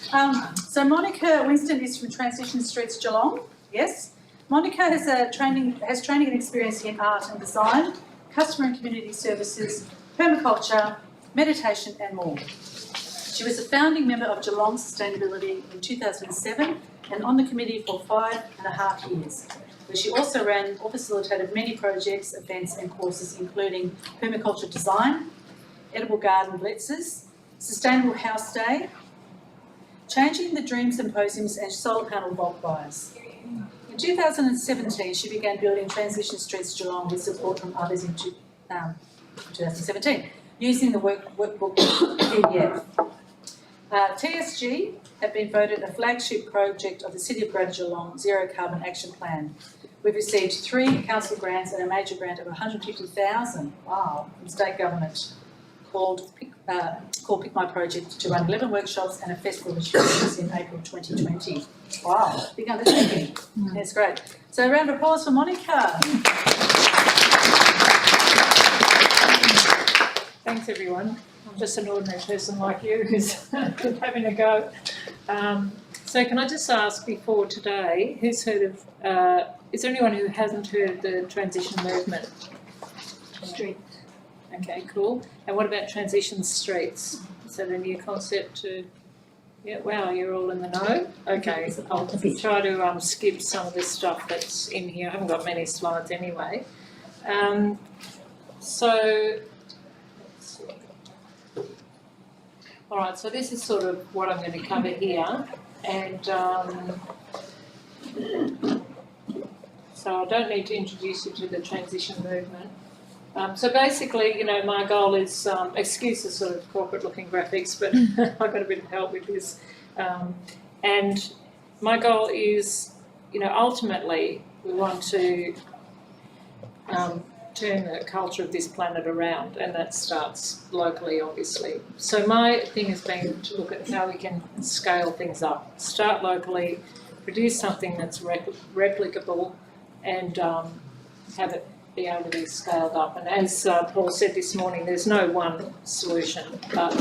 So Monica Winston is from Transition Streets Geelong. Yes. Monica has training and experience in art and design, customer and community services, permaculture, meditation and more. She was a founding member of Geelong Sustainability in 2007 and on the committee for 5.5 years, where she also ran or facilitated many projects, events and courses including permaculture design, edible garden blitzes, sustainable house day, changing the dream symposiums and solar panel bulk buys. In 2017, she began building Transition Streets Geelong with support from others in 2017, using the workbook PDF. TSG have been voted a flagship project of the City of Greater Geelong Zero Carbon Action Plan. We've received 3 council grants and a major grant of $150,000, wow, from state government, called Pick My Project, to run 11 workshops and a festival of achievements in April 2020. Wow, big undertaking. That's great. So a round of applause for Monica. Thanks everyone. I'm just an ordinary person like you who's having a go. So can I just ask before today, who's heard of, is there anyone who hasn't heard of the transition movement? Street. Okay, cool. And what about Transition Streets? Is that a new concept to... Yeah, wow, you're all in the know? Okay, I'll try to skip some of the stuff that's in here. I haven't got many slides anyway. So, let's see. All right, so this is sort of what I'm going to cover here. And so I don't need to introduce you to the transition movement. So basically, you know, my goal is, excuse the sort of corporate-looking graphics, but I've got a bit of help with this. And my goal is, you know, ultimately we want to turn the culture of this planet around, and that starts locally, obviously. So my thing has been to look at how we can scale things up, start locally, produce something that's replicable, and have it be able to be scaled up. And as Paul said this morning, there's no one solution, but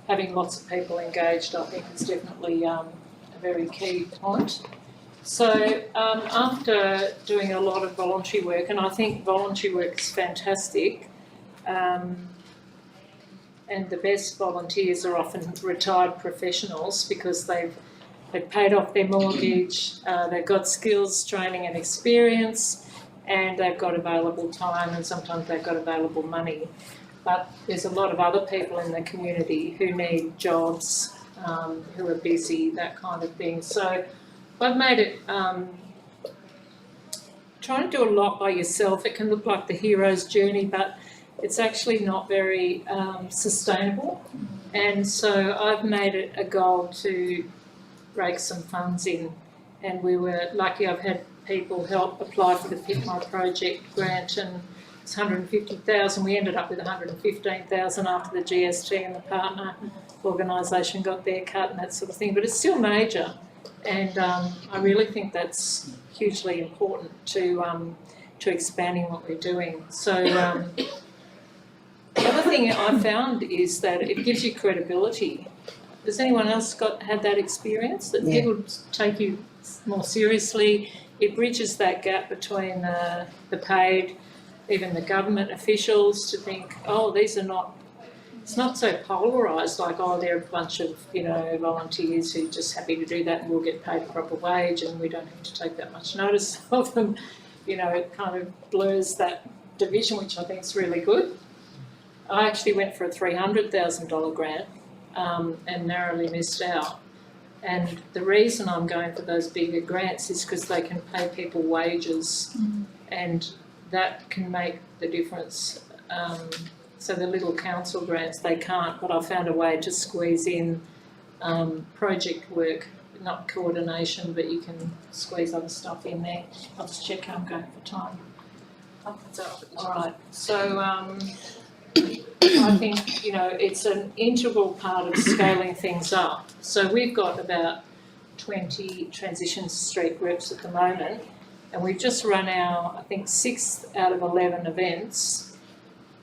having lots of people engaged, I think, is definitely a very key point. So after doing a lot of voluntary work, and I think voluntary work is fantastic, and the best volunteers are often retired professionals because they've paid off their mortgage, they've got skills, training and experience, and they've got available time, and sometimes they've got available money. But there's a lot of other people in the community who need jobs, who are busy, that kind of thing. So I've made it, trying to do a lot by yourself. It can look like the hero's journey, but it's actually not very sustainable. And so I've made it a goal to rake some funds in. And we were lucky. I've had people help apply for the Pick My Project grant, and it's $150,000. We ended up with $115,000 after the GST and the partner organisation got their cut and that sort of thing. But it's still major, and I really think that's hugely important to expanding what we're doing. So the other thing I found is that it gives you credibility. Has anyone else had that experience, that people take you more seriously? It bridges that gap between the paid, even the government officials, to think, oh, these are not, it's not so polarised, like, oh, they're a bunch of, you know, volunteers who are just happy to do that and we'll get paid a proper wage and we don't have to take that much notice of them. You know, it kind of blurs that division, which I think is really good. I actually went for a $300,000 grant and narrowly missed out. And the reason I'm going for those bigger grants is because they can pay people wages, and that can make the difference. So the little council grants, they can't, but I found a way to squeeze in project work, not coordination, but you can squeeze other stuff in there. I'll just check how I'm going for time. All right, so I think, you know, it's an integral part of scaling things up. So we've got about 20 Transition Street groups at the moment, and we've just run our, I think, 6th out of 11 events,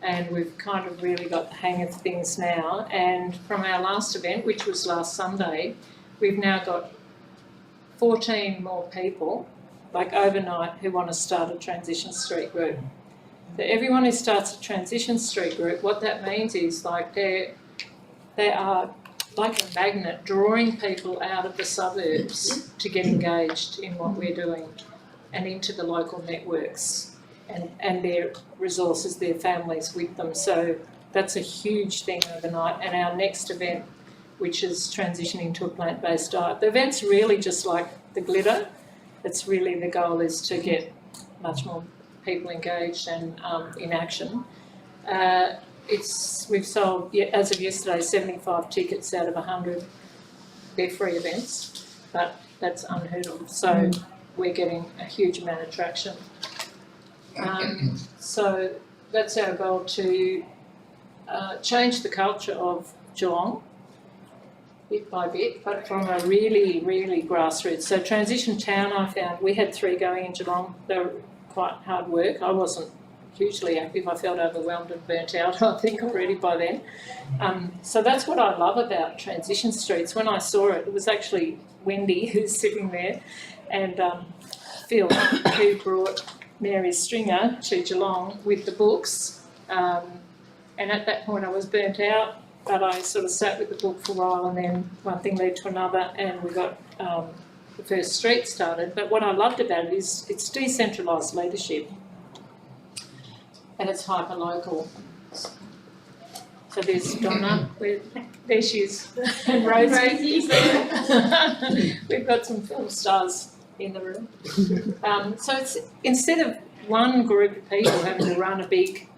and we've kind of really got the hang of things now. And from our last event, which was last Sunday, we've now got 14 more people, like overnight, who want to start a Transition Street group. So everyone who starts a Transition Street group, what that means is like they are like a magnet drawing people out of the suburbs to get engaged in what we're doing and into the local networks and their resources, their families with them. So that's a huge thing overnight. And our next event, which is transitioning to a plant-based diet. The event's really just like the glitter. It's really, the goal is to get much more people engaged and in action. We've sold, as of yesterday, 75 tickets out of 100. They're free events, but that's unheard of. So we're getting a huge amount of traction. So that's our goal, to change the culture of Geelong bit by bit, but from a really, really grassroots. So Transition Town, I found, we had 3 going in Geelong. They were quite hard work. I wasn't hugely active. I felt overwhelmed and burnt out, I think, already by then. So that's what I love about Transition Streets. When I saw it, it was actually Wendy who's sitting there, and Phil, who brought Mary Stringer to Geelong with the books. And at that point I was burnt out, but I sort of sat with the book for a while, and then one thing led to another, and we got the first street started. But what I loved about it is it's decentralised leadership, and it's hyper-local. So there's Donna, there she is, and Rosie. We've got some film stars in the room. So it's, instead of one group of people having to run a big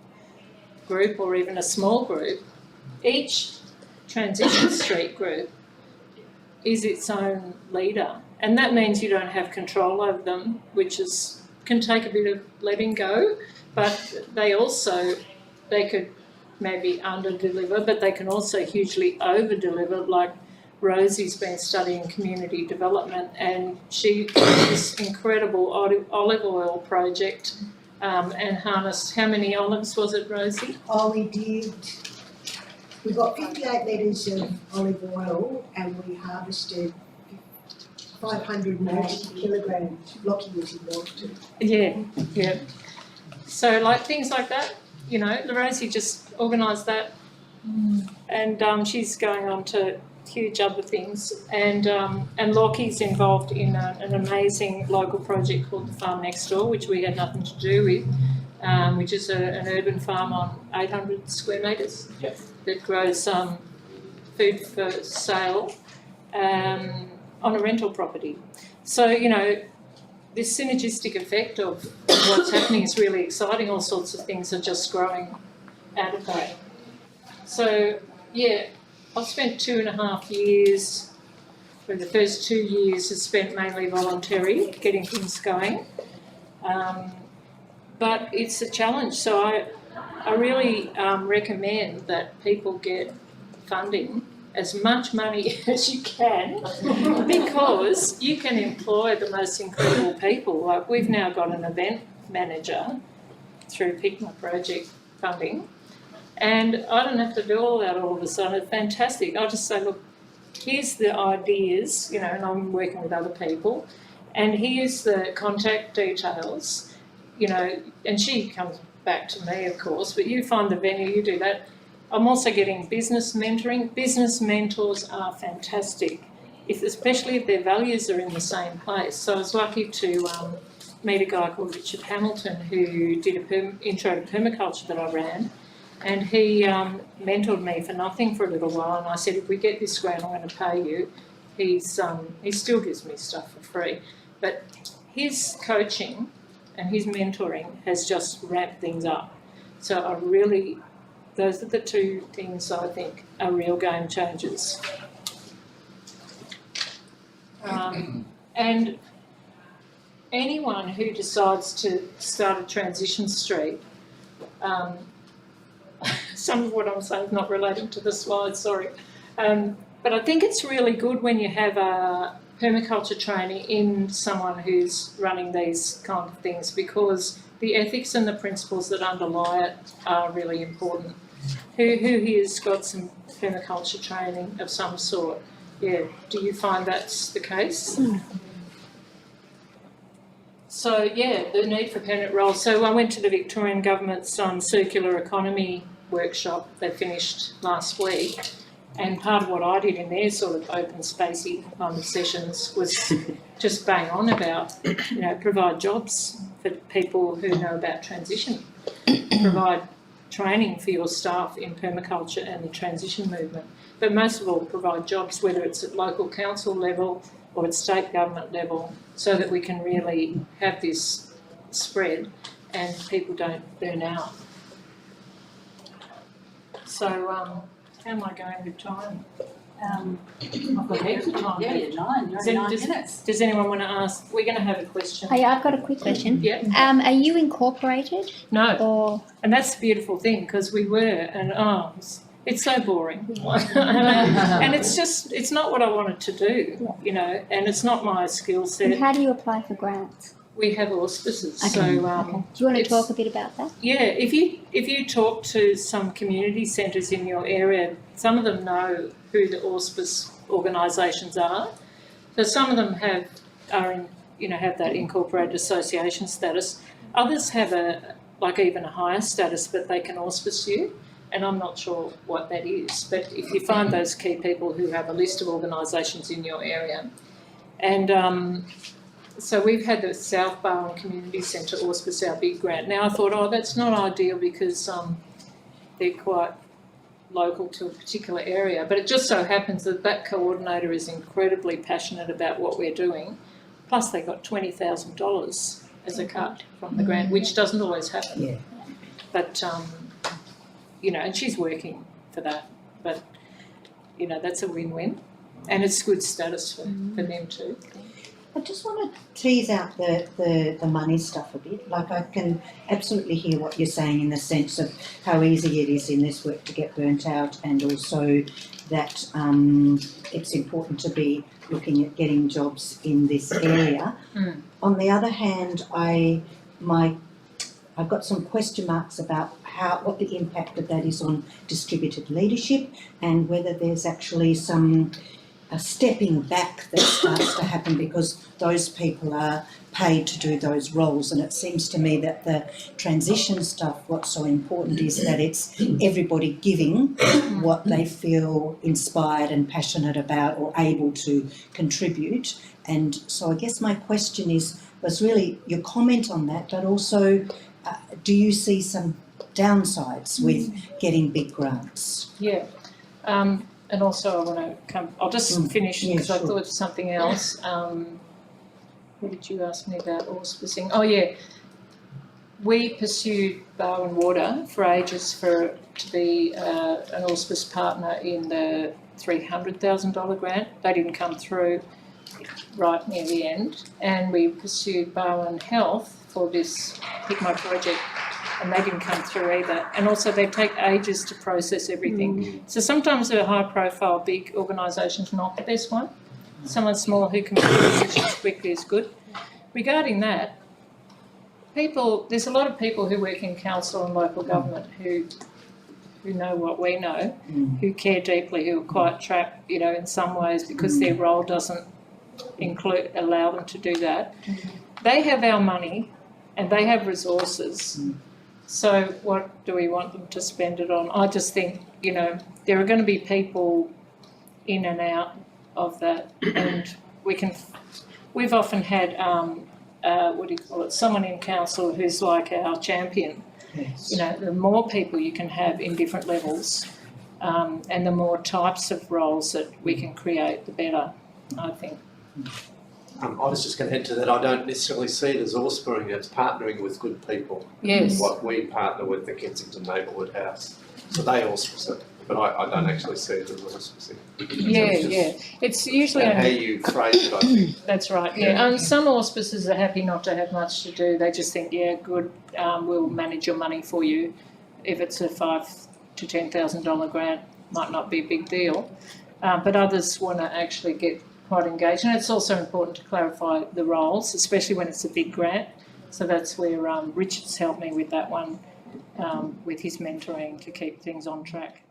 group or even a small group, each Transition Street group is its own leader, and that means you don't have control over them, which can take a bit of letting go, but they could maybe under-deliver, but they can also hugely over-deliver. Like Rosie's been studying community development, and she did this incredible olive oil project and harnessed, how many olives was it, Rosie? Oh, we got 58 litres of olive oil, and we harvested 580 kilograms. Lockie was involved too. Yeah. So like things like that, you know, Rosie just organised that, and she's going on to huge other things, and Lockie's involved in an amazing local project called the Farm Next Door, which we had nothing to do with, which is an urban farm on 800 square metres that grows food for sale on a rental property. So, you know, this synergistic effect of what's happening is really exciting. All sorts of things are just growing out of that. So, yeah, I've spent 2.5 years, for the first 2 years is spent mainly voluntary, getting things going. But it's a challenge, so I really recommend that people get funding, as much money as you can, because you can employ the most incredible people. Like, we've now got an event manager through Pick My Project funding, and I don't have to do all that all of a sudden. It's fantastic. I'll just say, look, here's the ideas, you know, and I'm working with other people, and here's the contact details, you know, and she comes back to me, of course, but you find the venue, you do that. I'm also getting business mentoring. Business mentors are fantastic, especially if their values are in the same place. So I was lucky to meet a guy called Richard Hamilton, who did an intro to permaculture that I ran, and he mentored me for nothing for a little while, and I said, if we get this grant, I'm going to pay you. He still gives me stuff for free, but his coaching and his mentoring has just ramped things up. So those are the two things I think are real game changers. And anyone who decides to start a Transition Street, some of what I'm saying is not relating to the slide, sorry. But I think it's really good when you have a permaculture training in someone who's running these kind of things, because the ethics and the principles that underlie it are really important. Who here's got some permaculture training of some sort? Yeah, do you find that's the case? So, yeah, the need for permanent roles. So I went to the Victorian Government's circular economy workshop. They finished last week. And part of what I did in their sort of open spacey kind of sessions was just bang on about, provide jobs for people who know about transition, provide training for your staff in permaculture and the transition movement. But most of all, provide jobs, whether it's at local council level or at state government level, so that we can really have this spread and people don't burn out. So, how am I going with time? I've got heaps of time. Yeah, you're 9 minutes. Does anyone want to ask? We're going to have a question. Hey, I've got a quick question. Yeah. Are you incorporated No. or? And that's the beautiful thing, because we were, and it's so boring. And it's not what I wanted to do, and it's not my skill And set. how do you apply for grants? We have auspices, Okay. so Do you want to it's- talk a bit about that? yeah. If you talk to some community centres in your area, some of them know who the auspice organisations are. So some of them have that incorporated association status. Others have even a higher status, but they can auspice you. And I'm not sure what that is. But if you find those key people who have a list of organisations in your area, and so we've had the South Barwon Community Centre auspice our big grant. Now I thought, that's not ideal because they're quite local to a particular area, but it just so happens that coordinator is incredibly passionate about what we're doing. Plus they got $20,000 as a cut from the grant, which doesn't always happen. Yeah. But and she's working for that. But that's a win-win, and it's good status for them too. I just want to tease out the money stuff a bit. Like, I can absolutely hear what you're saying in the sense of how easy it is in this work to get burnt out, and also that it's important to be looking at getting jobs in this area. On the other hand, I've got some question marks about what the impact of that is on distributed leadership, and whether there's actually a stepping back that starts to happen because those people are paid to do those roles. And it seems to me that the transition stuff, what's so important is that it's everybody giving what they feel inspired and passionate about or able to contribute. And so I guess my question was really your comment on that, but also do you see some downsides with getting big grants? Yeah. And also I want to I'll just finish because I thought of something else. What did you ask me about auspicing? Oh yeah, we pursued Barwon Water for ages to be an auspice partner in the $300,000 grant. They didn't come through right near the end, and we pursued Barwon Health for this Pick My project, and they didn't come through either. And also they take ages to process everything. So sometimes a high profile big organisation's not the best one. Someone small who can process as quickly is good. Regarding that, there's a lot of people who work in council and local government who know what we know, who care deeply, who are quite trapped, in some ways because their role doesn't allow them to do that. They have our money and they have resources. So what do we want them to spend it on? I just think, there are going to be people in and out of that, and we've often had, someone in council who's like our champion. Yes. The more people you can have in different levels, and the more types of roles that we can create, the better, I think. I was just going to add to that, I don't necessarily see it as auspicing, it's partnering with good people. Yes. What we partner with the Kensington Neighbourhood House. So they auspice it, but I don't actually see it as auspicing. Yeah. It's usually And how you phrase it, I think. That's right, yeah. And some auspices are happy not to have much to do. They just think, good, we'll manage your money for you. If it's a $5,000 to $10,000 grant, might not be a big deal. But others want to actually get quite engaged. And it's also important to clarify the roles, especially when it's a big grant. So that's where Richard's helped me with that one, with his mentoring to keep things on track.